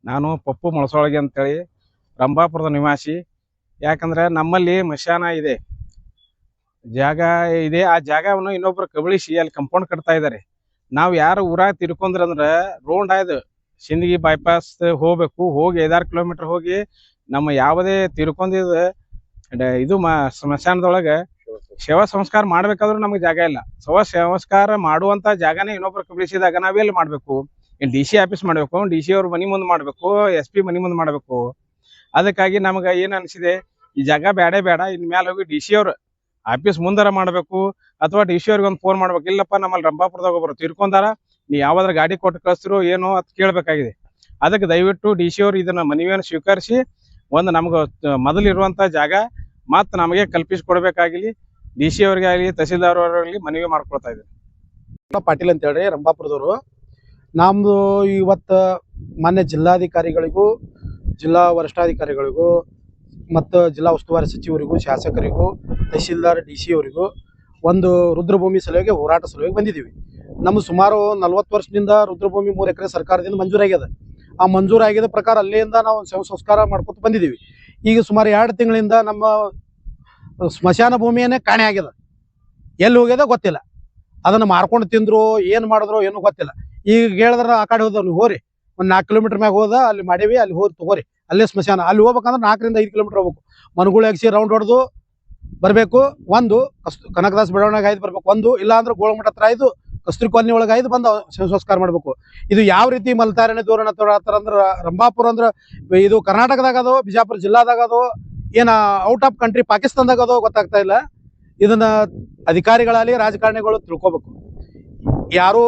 ನಾನು ಪಪ್ಪು ಮೊಳಸೊಳಗೆ ಅಂತೇಳಿ ರಂಭಾಪುರದ ನಿವಾಸಿ. ಯಾಕಂದ್ರೆ ನಮ್ಮಲ್ಲಿ ಮಶಾನ ಇದೆ, ಜಾಗ ಇದೆ. ಆ ಜಾಗವನ್ನು ಇನ್ನೊಬ್ರು ಕಬಳಿಸಿ ಅಲ್ಲಿ ಕಂಪೌಂಡ್ ಕಟ್ತಾ ಇದ್ದಾರೆ. ನಾವು ಯಾರು ಊರಾಗ ತಿರ್ಕೊಂಡ್ರಂದ್ರೆ ರೋಡ್ ಆಯ್ದು ಸಿಂದಗಿ ಬೈಪಾಸ್ ಹೋಗ್ಬೇಕು. ಹೋಗಿ 5-6 ಕಿಲೋಮೀಟರ್ ಹೋಗಿ ನಮ್ಮ ಯಾವುದೇ ತಿರ್ಕೊಂಡಿದ ಇದು ಸ್ಮಶಾನದೊಳಗೆ ಶವ ಸಂಸ್ಕಾರ ಮಾಡ್ಬೇಕಾದ್ರೂ ನಮಗೆ ಜಾಗ ಇಲ್ಲ. ಶವ ಸಂಸ್ಕಾರ ಮಾಡುವಂತ ಜಾಗನೇ ಇನ್ನೊಬ್ರು ಕಬಳಿಸಿದಾಗ ನಾವೆಲ್ಲಿ ಮಾಡ್ಬೇಕು? DC ಆಫೀಸ್ ಮಾಡ್ಬೇಕು, DC ಅವ್ರ ಮನಿ ಮುಂದೆ ಮಾಡ್ಬೇಕು, SP ಮನಿ ಮುಂದೆ ಮಾಡ್ಬೇಕು. ಅದಕ್ಕಾಗಿ ನಮ್ಗೆ ಏನ್ ಅನ್ಸಿದೆ, ಈ ಜಾಗ ಬೇಡ, ಇನ್ ಮ್ಯಾಲ ಹೋಗಿ DC ಅವ್ರ ಆಫೀಸ್ ಮುಂದಾರ ಮಾಡ್ಬೇಕು, ಅಥವಾ DC ಅವ್ರಿಗೆ ಒಂದು ಫೋನ್ ಮಾಡ್ಬೇಕು. ಇಲ್ಲಪ್ಪ ನಮ್ಮಲ್ಲಿ ರಂಭಾಪುರದಾಗ ಒಬ್ರು ತಿರ್ಕೊಂಡಾರ, ನೀ ಯಾವ್ದಾರ ಗಾಡಿ ಕೊಟ್ಟು ಕಳಿಸ್ತಿರೋ ಏನೋ ಅಂತ ಕೇಳ್ಬೇಕಾಗಿದೆ. ಅದಕ್ಕೆ ದಯವಿಟ್ಟು DC ಅವ್ರು ಇದನ್ನ ಮನವಿಯನ್ನು ಸ್ವೀಕರಿಸಿ ಒಂದು ನಮ್ಗೆ ಮೊದಲಿರುವಂತ ಜಾಗ ಮತ್ತೆ ನಮಗೆ ಕಲ್ಪಿಸಿಕೊಡ್ಬೇಕಾಗಿಲಿ DC ಅವ್ರಿಗೆ ಆಗಲಿ ತಹಸೀಲ್ದಾರ್ ಅವರಾಗಲಿ ಮನವಿ ಮಾಡ್ಕೊಳ್ತಾ ಇದ್ದೀವಿ. ಪಾಟೀಲ್ ಅಂತ ಹೇಳ್ರಿ, ರಂಭಾಪುರದವರು. ನಮ್ದು ಇವತ್ತು ಮಾನ್ಯ ಜಿಲ್ಲಾಧಿಕಾರಿಗಳಿಗೂ, ಜಿಲ್ಲಾ ವರಿಷ್ಠಾಧಿಕಾರಿಗಳಿಗೂ ಮತ್ತು ಜಿಲ್ಲಾ ಉಸ್ತುವಾರಿ ಸಚಿವರಿಗೂ, ಶಾಸಕರಿಗೂ, ತಹಸೀಲ್ದಾರ್ DC ಅವರಿಗೂ ಒಂದು ರುದ್ರಭೂಮಿ ಸಲುವಾಗಿ ಹೋರಾಟ ಸಲುವಾಗಿ ಬಂದಿದ್ದೀವಿ. ನಮ್ಮ ಸುಮಾರು 40 ವರ್ಷದಿಂದ ರುದ್ರಭೂಮಿ 3 ಎಕರೆ ಸರ್ಕಾರದಿಂದ ಮಂಜೂರಾಗ್ಯದ. ಆ ಮಂಜೂರಾಗಿದ್ದ ಪ್ರಕಾರ ಅಲ್ಲಿಂದ ನಾವು ಶವ ಸಂಸ್ಕಾರ ಮಾಡ್ಕೊತ ಬಂದಿದ್ದೀವಿ. ಈಗ ಸುಮಾರು 2 ತಿಂಗಳಿಂದ ನಮ್ಮ ಸ್ಮಶಾನ ಭೂಮಿಯನ್ನೇ ಕಾಣೆ ಆಗ್ಯದ. ಎಲ್ಲಿ ಹೋಗ್ಯದ ಗೊತ್ತಿಲ್ಲ. ಅದನ್ನು ಮಾರ್ಕೊಂಡು ತಿಂದ್ರು, ಏನು ಮಾಡಿದ್ರು ಏನೂ ಗೊತ್ತಿಲ್ಲ. ಈಗ ಹೇಳಿದ್ರೆ ಆ ಕಡೆ ಹೋದವ್ ನೀವು ಹೋರಿ, ಒಂದು 4 ಕಿಲೋಮೀಟರ್ ಮ್ಯಾಗ ಹೋದ ಅಲ್ಲಿ ಮಾಡೀವಿ, ಅಲ್ಲಿ ಹೋಗಿ ತಗೋರಿ, ಅಲ್ಲೇ ಸ್ಮಶಾನ. ಅಲ್ಲಿ ಹೋಗ್ಬೇಕಂದ್ರೆ 4ರಿಂದ 5 ಕಿಲೋಮೀಟರ್ ಹೋಗ್ಬೇಕು. ಮನುಗಳು ಎಗ್ಸಿ ರೌಂಡ್ ಹೊಡೆದು ಬರಬೇಕು. ಒಂದು ಕನಕದಾಸ್ ಬೆಳವಣಿಗೆ ಆಯ್ದು ಬರ್ಬೇಕು, ಒಂದು ಇಲ್ಲ ಅಂದ್ರೆ ಗೋಳಮಠ ಹತ್ರ ಆಯ್ದು ಕಸ್ತೂರಿ ಕಾಲನಿ ಒಳಗೆ ಆಯ್ದು ಬಂದು ಸಂಸ್ಕಾರ ಮಾಡ್ಬೇಕು. ಇದು ಯಾವ ರೀತಿ ಮಲ್ತಾರಣೆ ಧೋರಣೆ ಅಂದ್ರೆ ರಂಭಾಪುರ ಅಂದ್ರೆ ಇದು ಕರ್ನಾಟಕದಾಗ ಅದೋ, ಬಿಜಾಪುರ ಜಿಲ್ಲಾದಾಗ ಅದೋ, ಏನ ಔಟ್ ಆಫ್ ಕಂಟ್ರಿ ಪಾಕಿಸ್ತಾನದಾಗ ಅದೋ ಗೊತ್ತಾಗ್ತಾ ಇಲ್ಲ. ಇದನ್ನ ಅಧಿಕಾರಿಗಳಲ್ಲಿ ರಾಜಕಾರಣಿಗಳು ತಿಳ್ಕೊಬೇಕು. ಯಾರು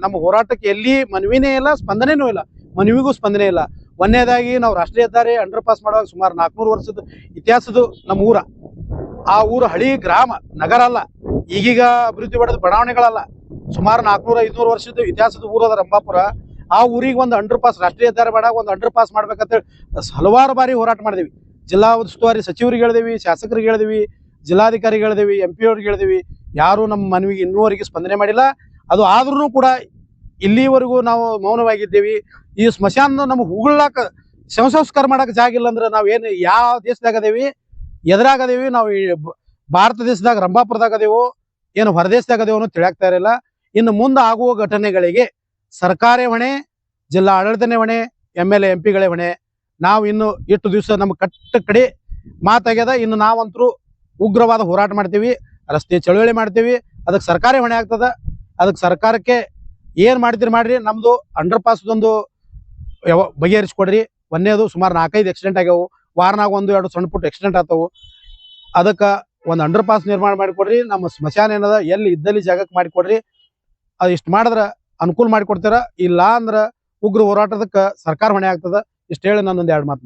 ನಮ್ಮ ಹೋರಾಟಕ್ಕೆ ಎಲ್ಲಿ ಮನವಿನೇ ಇಲ್ಲ, ಸ್ಪಂದನೆನೂ ಇಲ್ಲ. ಮನವಿಗೂ ಸ್ಪಂದನೆ ಇಲ್ಲ. ಒಂದನೇದಾಗಿ ನಾವು ರಾಷ್ಟ್ರೀಯ ಹೆದ್ದಾರಿ ಅಂಡರ್ ಪಾಸ್ ಮಾಡುವಾಗ ಸುಮಾರು 400 ವರ್ಷದ ಇತಿಹಾಸದ ನಮ್ಮ ಊರ. ಆ ಊರು ಹಳಿ ಗ್ರಾಮ, ನಗರ ಅಲ್ಲ, ಈಗೀಗ ಅಭಿವೃದ್ಧಿ ಪಡೆದ ಬಡಾವಣೆಗಳಲ್ಲ. ಸುಮಾರು 400-500 ವರ್ಷದ ಇತಿಹಾಸದ ಊರದ ರಂಭಾಪುರ. ಆ ಊರಿಗೆ ಒಂದು ಅಂಡರ್ ಪಾಸ್, ರಾಷ್ಟ್ರೀಯ ಹೆದ್ದಾರಿ ಮಾಡಾಗ ಒಂದು ಅಂಡರ್ ಪಾಸ್ ಮಾಡ್ಬೇಕಂತೇಳಿ ಹಲವಾರು ಬಾರಿ ಹೋರಾಟ ಮಾಡಿದೀವಿ. ಜಿಲ್ಲಾ ಉಸ್ತುವಾರಿ ಸಚಿವರಿಗೆ ಹೇಳಿದೀವಿ, ಶಾಸಕರಿಗೆ ಹೇಳಿದೀವಿ, ಜಿಲ್ಲಾಧಿಕಾರಿಗೆ ಹೇಳಿದೀವಿ, MP ಅವ್ರಿಗೆ ಹೇಳಿದೀವಿ. ಯಾರು ನಮ್ಮ ಮನವಿಗೆ ಇನ್ನೂವರೆಗೆ ಸ್ಪಂದನೆ ಮಾಡಿಲ್ಲ. ಅದು ಆದ್ರೂ ಕೂಡ ಇಲ್ಲಿವರೆಗೂ ನಾವು ಮೌನವಾಗಿದ್ದೀವಿ. ಈ ಸ್ಮಶಾನ ನಮ್ಗೆ ಉಗುಳಾಕ, ಶವ ಸಂಸ್ಕಾರ ಮಾಡಕ್ ಜಾಗ ಇಲ್ಲ ಅಂದ್ರೆ ನಾವೇನು ಯಾವ ದೇಶದಾಗ ಅದೇವಿ, ಎದುರಾಗದೇವಿ? ನಾವು ಭಾರತ ದೇಶದಾಗ ರಂಭಾಪುರದಾಗ ಅದೇವೋ ಏನು ಹೊರದೇಶದಾಗ ಅದೇವೋ ಅನ್ನೋ ತಿಳಿಯಾಗ್ತಾ ಇರಲಿಲ್ಲ. ಇನ್ನು ಮುಂದೆ ಆಗುವ ಘಟನೆಗಳಿಗೆ ಸರ್ಕಾರೇ ಹೊಣೆ, ಜಿಲ್ಲಾ ಆಡಳಿತನೇ ಹೊಣೆ, MLA MP ಗಳೇ ಹೊಣೆ. ನಾವು ಇನ್ನು ಎಷ್ಟು ದಿವಸ ನಮ್ಮ ಕಡೆ ಮಾತಾಗ್ಯದ. ಇನ್ನು ನಾವಂತರೂ ಉಗ್ರವಾದ ಹೋರಾಟ ಮಾಡ್ತೀವಿ, ರಸ್ತೆ ಚಳುವಳಿ ಮಾಡ್ತೀವಿ. ಅದಕ್ಕೆ ಸರ್ಕಾರೇ ಹೊಣೆ ಆಗ್ತದ. ಅದಕ್ಕೆ ಸರ್ಕಾರಕ್ಕೆ ಏನ್ ಮಾಡ್ತೀರಿ ಮಾಡ್ರಿ, ನಮ್ದು ಅಂಡರ್ ಪಾಸ್ ಒಂದು ಬಗೆಹರಿಸ್ಕೊಡ್ರಿ. ಒಂದೇದು ಸುಮಾರು 4-5 ಆಕ್ಸಿಡೆಂಟ್ ಆಗ್ಯಾವು, ವಾರನಾಗ 1-2 ಸಣ್ಣ ಪುಟ್ಟ ಆಕ್ಸಿಡೆಂಟ್ ಆಗ್ತಾವು. ಅದಕ್ಕೆ ಒಂದು ಅಂಡರ್ ಪಾಸ್ ನಿರ್ಮಾಣ ಮಾಡಿಕೊಡ್ರಿ. ನಮ್ಮ ಸ್ಮಶಾನ ಏನದ ಎಲ್ಲಿ ಇದ್ದಲ್ಲಿ ಜಾಗಕ್ಕೆ ಮಾಡಿಕೊಡ್ರಿ. ಅದು ಇಷ್ಟು ಮಾಡಿದ್ರೆ ಅನುಕೂಲ ಮಾಡಿಕೊಡ್ತೀರ. ಇಲ್ಲ ಅಂದ್ರೆ ಉಗ್ರ ಹೋರಾಟದಕ್ಕೆ ಸರ್ಕಾರ ಹೊಣೆ ಆಗ್ತದ. ಇಷ್ಟು ಹೇಳಿ ನಾನೊಂದು 2 ಮಾತು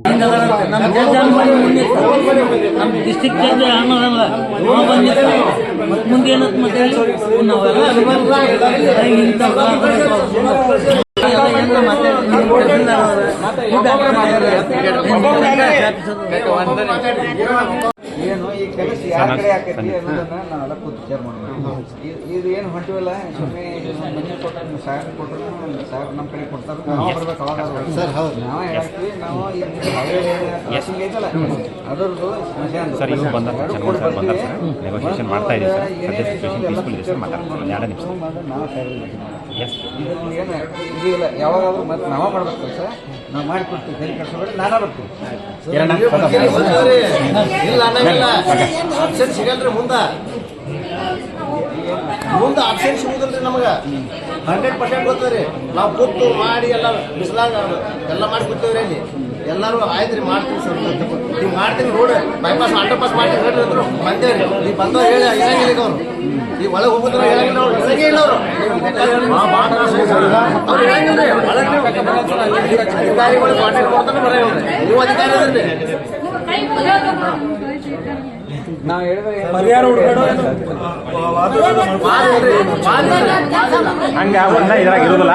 ಏನು ಈ ಕೆಲಸ ಯಾರ ಕಡೆ ಆಕೈತಿ ಅನ್ನೋದನ್ನ ನಾವೆಲ್ಲ ಕೂತು ವಿಚಾರ ಮಾಡಬೇಕು. ಇದು ಏನು ಹೊಂಟಿವಲ್ಲ, ಸುಮ್ಮನೆ ಮನೆ ಕೊಟ್ಟರು ಸಾಹೇಬ್ ಕೊಟ್ಟರು, ಸಾಹೇಬ್ ನಮ್ಮ ಕಡೆ ಕೊಡ್ತಾರೆ, ನಾವು ಬರ್ಬೇಕು. ಅವಾಗ ಸರ್ ಹೌದು, ನಾವು ಹೇಳ್ತೀವಿ. ನಾವು ಐತಲ್ಲ ಅದರದ್ದು ಸರ್ ಇವ್ರು ಬಂದಾರ, ನೆಗೋಸಿಯೇಷನ್ ಮಾಡ್ತಾ ಇದ್ದೀವಿ ಸರ್. ಸದ್ಯ ಸಿಚುವೇಶನ್ ಪೀಸ್ಫುಲ್ ಇದೆ ಸರ್. ಮಾತಾಡ್ತೀವಿ 2 ನಿಮಿಷ. ಇದನ್ನು ಏನು ಇದೀಲ್ಲ, ಯಾವಾಗಾದ್ರೂ ಮತ್ತೆ ನಾವೇ ಮಾಡ್ಬೇಕು ಸರ್. ನಾವು ಮಾಡಿಕೊಡ್ತೀವಿ, ಕೈ ಕಟ್ಸೋಬೇಡಿ, ನಾನೇ ಬರ್ತೀವಿ. ಆಪ್ಷನ್ ಸಿಗಲ್ರಿ ಮುಂದೆ ಆಪ್ಷನ್ ಸಿಗುದಿಲ್ರಿ ನಮಗೆ. 100% ಗೊತ್ತದ್ರಿ. ನಾವು ಕೂತು ಮಾಡಿ ಎಲ್ಲ ಬಿಸಿಲಾಗ ಎಲ್ಲ ಮಾಡಿ ಕೂತೀವ್ರಿ. ಅಲ್ಲಿ ಎಲ್ಲರೂ ಆಯ್ತು ರೀ ಮಾಡ್ತೀವಿ ಸರ್, ನೀವು ಮಾಡ್ತೀನಿ ರೋಡ್ ಬೈಪಾಸ್ ಅಂಡರ್ ಪಾಸ್ ಮಾಡ್ತೀನಿ ಹೇಳ್ರಿ ಅಂದ್ರು ಬಂದೇವ್ರಿ. ಈಗ ಬಂದವ್ರು ಹೇಳಿ ಹೇಳಂಗಿಲ್ಲ ಅವ್ರು. ಈಗ ಒಳಗೆ ಹೋಗಿದ್ರು ಹೇಳಂಗಿಲ್ಲ ಅವ್ರು, ಹೇಳಂಗೇ ಇಲ್ಲ ಅವರು. ಅವ್ರು ಹೇಳಂಗಿಲ್ರಿ. ಅಧಿಕಾರಿಗಳು ಕಾಂಟ್ಯಾಕ್ಟ್ ಮಾಡ್ತಾನೆ ಬರೋವ್ರಿ. ನೀವು ಅಧಿಕಾರಿ ಅದ್ರಿ. ನಾವು ಹೇಳಿದ್ರೆ ಹಂಗ ಒಂದ ಇದ್ರಾಗ ಇರುದಿಲ್ಲ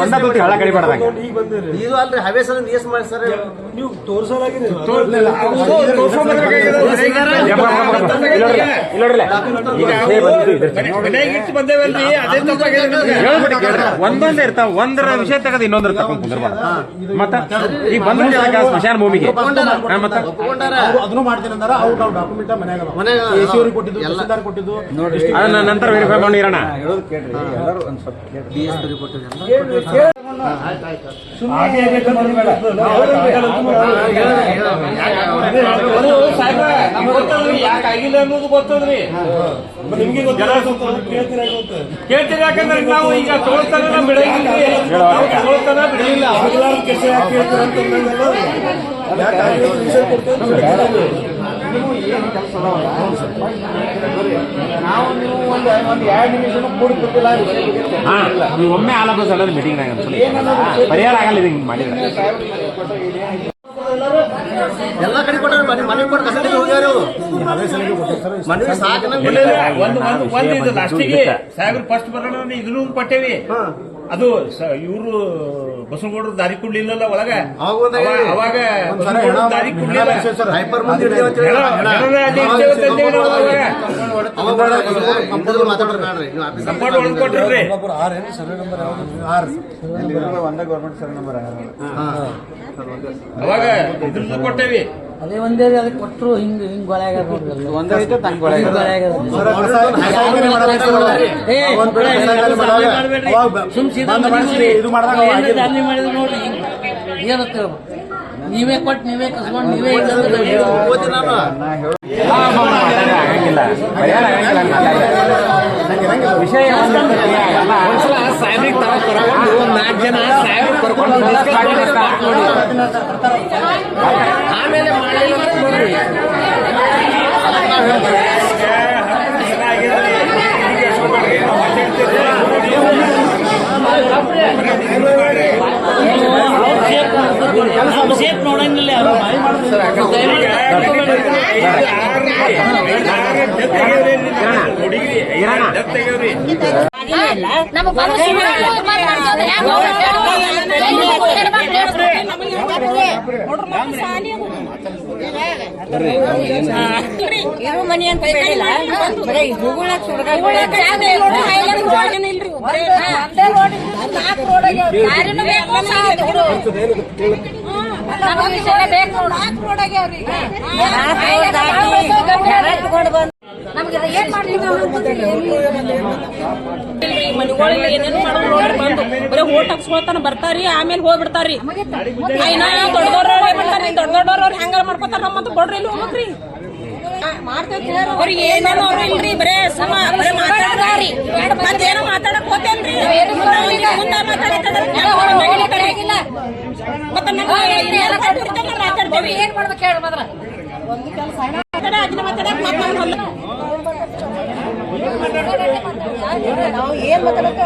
ಒಂದ ತುಟಿ ಹಳ ಕಡಿಬಾರ್ದಂಗ ಇದು ಅಲ್ರಿ ಹವೇಸ್ ಎಸ್ ಮಾಡಿ ಸರ್ ನೀವು ತೋರ್ಸಲಾಗಿದೆ ಒಂದೊಂದೇ ಇರ್ತಾವ ಒಂದರ ವಿಷಯ ತೆಗೆದು ಇನ್ನೊಂದ್ರ ತಗೊಂಡ್ ಕುಂದಿರ್ಬಾರ್ದು ಮತ್ತ ಈಗ ಬಂದ ಸ್ಮಶಾನ ಭೂಮಿಗೆ ಅದನ್ನು ಮಾಡ್ತೀನಿ ಅಂದಾರ ಅವ್ರು ನಾವು ಡಾಕ್ಯುಮೆಂಟ್ ಮನ್ಯಾಗ ಕೊಟ್ಟಿದ್ದು ತಹಸೀಲ್ದಾರ್ ಕೊಟ್ಟಿದ್ದು ಅದನ್ನ ನಂತರ ವೆರಿಫೈ ಮಾಡಿ ಇರೋಣ ಹೇಳೋದು ಕೇಳ್ರಿ ಎಲ್ಲರೂ ಒಂದು ಸ್ವಲ್ಪ ಆಗಿಲ್ಲ ಅನ್ನೋದು ಗೊತ್ತದ್ರಿ ನಿಮ್ಗೆ ಕೇಳ್ತೀರಿ ಯಾಕಂದ್ರೆ ನಾವು ಈಗ ತೋಳ್ತಾನ ಬಿಡಂಗಿಲ್ರಿ ತೋಳ್ತಾನ ಬಿಡಲಿಲ್ಲ ನೀವು ಏನು ಕೆಲಸ ನಾವು ನೀವು ಒಂದು 2 ನಿಮಿಷನೂ ಕೂಡ್ತಿರ್ತಿಲ್ಲ ನೀವು ಒಮ್ಮೆ ಆಲೋಚನೆ ಸಲ ಮೀಟಿಂಗ್ನಾಗ ಪರಿಹಾರ ಆಗಲ್ಲ ಇದು ಹಿಂಗೆ ಮಾಡಿದ್ರೆ ಎಲ್ಲ ಕಡೆ ಕೊಟ್ಟಾರ ಮನೆ ಕೊಟ್ಟು ಕಸಡಿಗೆ ಹೋಗ್ಯಾರ ಮನೆ ಸಾಕು ಒಂದು ಲಾಸ್ಟಿಗೆ ಸಾಹೇಬ್ರು ಫಸ್ಟ್ ಬರೋಣ ಇದನ್ನು ಕೊಟ್ಟೇವಿ ಅದು ಇವರು ಬಸವಗೌಡರು ದಾರಿ ಕೊಡ್ಲಿಲ್ಲಲ್ಲ ಒಳಗ ಅವಾಗ ದಾರಿ ಕೊಡ್ಲಿಲ್ಲ ಹೈಪರ್ ಮುಂದೆ ಕಂಪೌಂಡ್ ಒಳಗೆ ಕೊಟ್ರಿ ಒಂದೇ ಗೌರ್ಮೆಂಟ್ ಸರ್ ನಂಬರ್ ಅವಾಗ ಇದ್ರದ್ದು ಕೊಟ್ಟೇವಿ ಅದೇ ಒಂದೇ ಅದಕ್ಕೆ ಕೊಟ್ಟರು ಹಿಂಗ್ ಗೊಳೆಯಾಗ ಒಂದೇ ಐತೆ ತಂಗ್ ಗೊಳೆಯಾಗ ದಾರಿ ಮಾಡಿದ್ರು ನೋಡ್ರಿ ಏನಂತ ನೀವೇ ಕೊಟ್ಟು ನೀವೇ ಕಸ್ಕೊಂಡು ನೀವೇ ಆಗಂಗಿಲ್ಲ ಪರಿಹಾರ ಆಗಂಗಿಲ್ಲ ವಿಷಯ ಸಾಹೇಬ್ರಿಗೆ ಒಂದು 4 ಜನ ಸಾಹೇಬ್ರಿಗೆ ಕರ್ಕೊಂಡು ಆಮೇಲೆ ಸೇಫ್ ನೋಡಂಗಿಲ್ಲ ಇರು ಮನಿ ಅಂತ ಹೇಳಿಲ್ಲ ಬರೀ ಹೂಗಳಾಗ ನಮ್ಗೆ ಏನ್ ಮನೆಗಳಿಗೆ ಏನೇನು ಮಾಡೋದು ನೋಡ್ರಿ ಬಂದು ಬರೀ ಓಟ್ ಹಾಕ್ಸ್ಕೊತಾನ ಬರ್ತಾರಿ ಆಮೇಲೆ ಹೋಗ್ಬಿಡ್ತಾರಿ ದೊಡ್ಡ ಬರ್ತಾರಿ ದೊಡ್ಡವ್ರು ಹೆಂಗಾರ ಮಾಡ್ಕೊತಾರ ನಮ್ಮಂತ ಕೊಡ್ರಿ ಇಲ್ಲಿ ಹೋಗ್ಬೇಕ್ರಿ ಅವ್ರಿಗೆ ಏನೇನು ಅವ್ರು ಇಲ್ರಿ ಬರೇ ಸಮ ಬರೇ ಮಾತಾಡ್ತಾರಿ ಮತ್ತೇನೋ ಮಾತಾಡಕ್ ಹೋತೇನ್ರಿ ಮುಂದೆ ಮಾತಾಡಿಲ್ಲ ಮತ್ತೆ ಮಾತಾಡ್ತೇವಿ ಏನ್ ಮಾಡ್ಬೇಕು ಹೇಳಿ ಮಾತ್ರ ಅದನ್ನ ಮಾತಾಡಕ್ ಮತ್ತೆ ನಾವು ಏನ್ ಮಾತಾಡಕ್ಕೆ